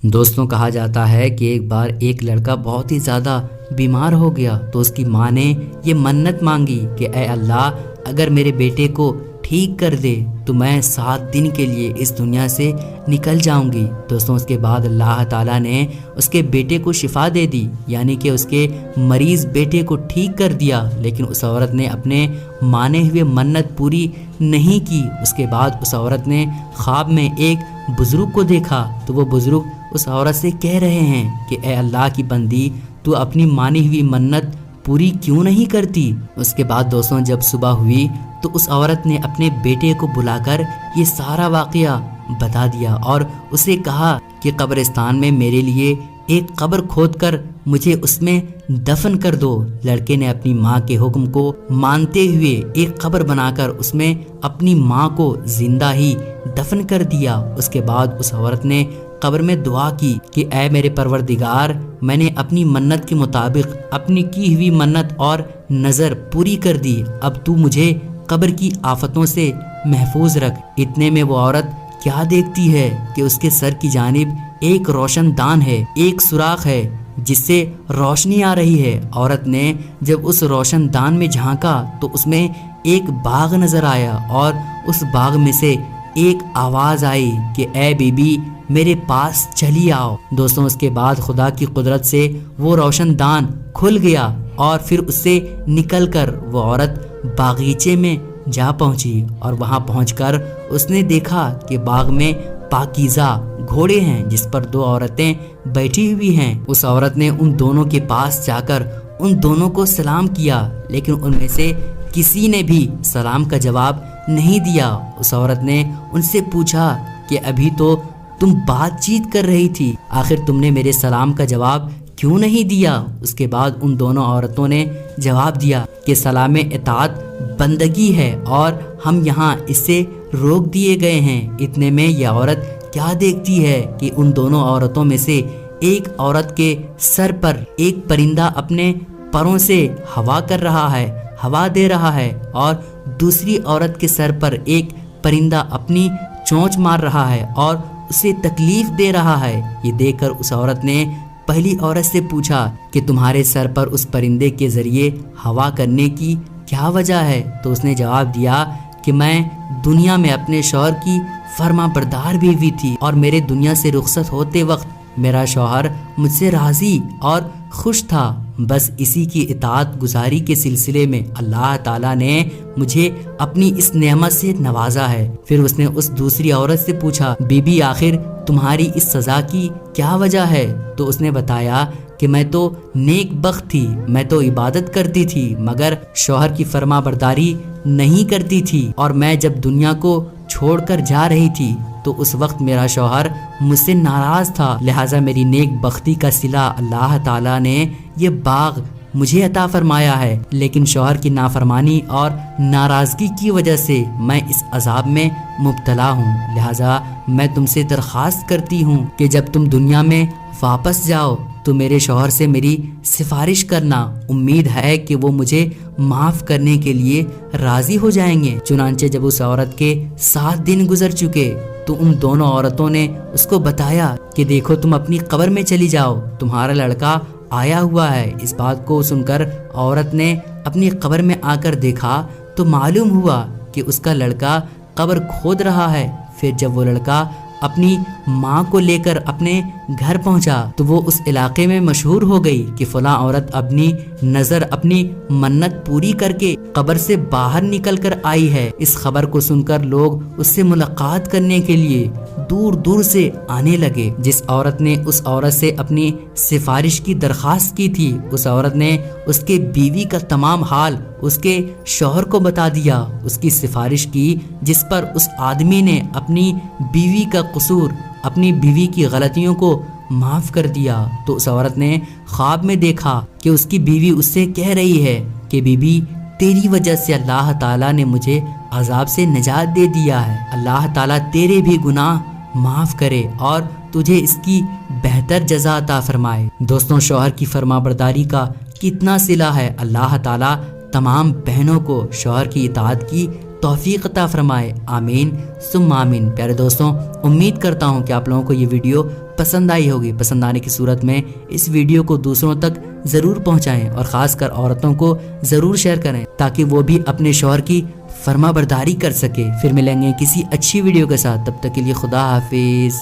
دوستوں کہا جاتا ہے کہ ایک بار ایک لڑکا بہت ہی زیادہ بیمار ہو گیا تو اس کی ماں نے یہ منت مانگی کہ اے اللہ اگر میرے بیٹے کو ٹھیک کر دے تو میں 7 دن کے لیے اس دنیا سے نکل جاؤں گی۔ دوستوں اس کے بعد اللہ تعالیٰ نے اس کے بیٹے کو شفا دے دی، یعنی کہ اس کے مریض بیٹے کو ٹھیک کر دیا، لیکن اس عورت نے اپنے مانے ہوئے منت پوری نہیں کی۔ اس کے بعد اس عورت نے خواب میں ایک بزرگ کو دیکھا تو وہ بزرگ اس عورت سے کہہ رہے ہیں کہ اے اللہ کی بندی تو اپنی مانی ہوئی منت پوری کیوں نہیں کرتی؟ اس کے بعد دوستوں جب صبح ہوئی تو اس عورت نے اپنے بیٹے کو بلا کر یہ سارا واقعہ بتا دیا اور اسے کہا کہ قبرستان میں میرے لیے ایک قبر کھود کر مجھے اس میں دفن کر دو۔ لڑکے نے اپنی ماں کے حکم کو مانتے ہوئے ایک قبر بنا کر اس میں اپنی ماں کو زندہ ہی دفن کر دیا۔ اس کے بعد اس عورت نے قبر میں دعا کی کہ اے میرے پروردگار، میں نے اپنی منت کے مطابق اپنی کی ہوئی منت اور نظر پوری کر دی، اب تو مجھے قبر کی آفتوں سے محفوظ رکھ۔ اتنے میں وہ عورت کیا دیکھتی ہے کہ اس کے سر کی جانب ایک روشن دان ہے، ایک سوراخ ہے جس سے روشنی آ رہی ہے۔ عورت نے جب اس روشن دان میں جھانکا تو اس میں ایک باغ نظر آیا اور اس باغ میں سے ایک آواز آئی کہ اے بی بی میرے پاس چلی آؤ۔ دوستوں اس کے بعد خدا کی قدرت سے وہ روشن دان کھل گیا اور پھر اس سے نکل کر وہ عورت باغیچے میں جا پہنچی اور وہاں پہنچ کر اس نے دیکھا کہ باغ میں پاکیزہ گھوڑے ہیں جس پر 2 عورتیں بیٹھی ہوئی ہیں۔ اس عورت نے ان دونوں کے پاس جا کر ان دونوں کو سلام کیا، لیکن ان میں سے کسی نے بھی سلام کا جواب نہیں دیا۔ اس عورت نے ان سے پوچھا کہ ابھی تو تم بات چیت کر رہی تھی، آخر تم نے میرے سلام کا جواب کیوں نہیں دیا؟ اس کے بعد ان دونوں عورتوں نے جواب دیا کہ سلام اطاعت بندگی ہے اور ہم یہاں اس سے روک دیے گئے ہیں۔ اتنے میں یہ عورت کیا دیکھتی ہے کہ ان دونوں عورتوں میں سے ایک عورت کے سر پر ایک پرندہ اپنے پروں سے ہوا کر رہا ہے، ہوا دے رہا ہے، اور دوسری عورت کے سر پر ایک پرندہ اپنی چونچ مار رہا ہے اور اسے تکلیف دے رہا ہے۔ یہ دیکھ کر اس عورت نے پہلی عورت سے پوچھا کہ تمہارے سر پر اس پرندے کے ذریعے ہوا کرنے کی کیا وجہ ہے؟ تو اس نے جواب دیا کہ میں دنیا میں اپنے شوہر کی فرما بردار بھی ہوئی تھی اور میرے دنیا سے رخصت ہوتے وقت میرا شوہر مجھ سے راضی اور خوش تھا، بس اسی کی اطاعت گزاری کے سلسلے میں اللہ تعالیٰ نے مجھے اپنی اس نعمت سے نوازا ہے۔ پھر اس نے اس دوسری عورت سے پوچھا بی بی آخر تمہاری اس سزا کی کیا وجہ ہے؟ تو اس نے بتایا کہ میں تو نیک بخت تھی، میں تو عبادت کرتی تھی مگر شوہر کی فرما برداری نہیں کرتی تھی، اور میں جب دنیا کو چھوڑ کر جا رہی تھی تو اس وقت میرا شوہر مجھ سے ناراض تھا، لہٰذا میری نیک بختی کا صلہ اللہ تعالیٰ نے یہ باغ مجھے عطا فرمایا ہے، لیکن شوہر کی نافرمانی اور ناراضگی کی وجہ سے میں اس عذاب میں مبتلا ہوں، لہٰذا میں تم سے درخواست کرتی ہوں کہ جب تم دنیا میں واپس جاؤ تو میرے شوہر سے میری سفارش کرنا، امید ہے کہ وہ مجھے معاف کرنے کے لیے راضی ہو جائیں گے۔ چنانچہ جب اس عورت کے 7 دن گزر چکے تو ان دونوں عورتوں نے اس کو بتایا کہ دیکھو تم اپنی قبر میں چلی جاؤ، تمہارا لڑکا آیا ہوا ہے۔ اس بات کو سن کر عورت نے اپنی قبر میں آ کر دیکھا تو معلوم ہوا کہ اس کا لڑکا قبر کھود رہا ہے۔ پھر جب وہ لڑکا اپنی ماں کو لے کر اپنے گھر پہنچا تو وہ اس علاقے میں مشہور ہو گئی کہ فلاں عورت اپنی نظر اپنی منت پوری کر کے قبر سے باہر نکل کر آئی ہے۔ اس خبر کو سن کر لوگ اس سے ملاقات کرنے کے لیے دور دور سے آنے لگے۔ جس عورت نے اس عورت سے اپنی سفارش کی درخواست کی تھی، اس عورت نے اس کے بیوی کا تمام حال اس کے شوہر کو بتا دیا، اس کی سفارش کی، جس پر اس آدمی نے اپنی بیوی کا قصور، اپنی بیوی کی غلطیوں کو معاف کر دیا۔ تو اس عورت نے خواب میں دیکھا کہ اس کی بیوی اس سے کہہ رہی ہے کہ بی بی تیری وجہ سے اللہ تعالیٰ نے مجھے عذاب سے نجات دے دیا ہے، اللہ تعالیٰ تیرے بھی گناہ معاف کرے اور تجھے اس کی بہتر جزا عطا فرمائے۔ دوستوں شوہر کی فرما برداری کا کتنا صلہ ہے، اللہ تعالیٰ تمام بہنوں کو شوہر کی اطاعت کی توفیق عطا فرمائے، آمین ثم آمین۔ پیارے دوستوں، امید کرتا ہوں کہ آپ لوگوں کو یہ ویڈیو پسند آئی ہوگی۔ پسند آنے کی صورت میں اس ویڈیو کو دوسروں تک ضرور پہنچائیں اور خاص کر عورتوں کو ضرور شیئر کریں تاکہ وہ بھی اپنے شوہر کی فرما برداری کر سکے۔ پھر ملیں گے کسی اچھی ویڈیو کے ساتھ، تب تک کے لیے خدا حافظ۔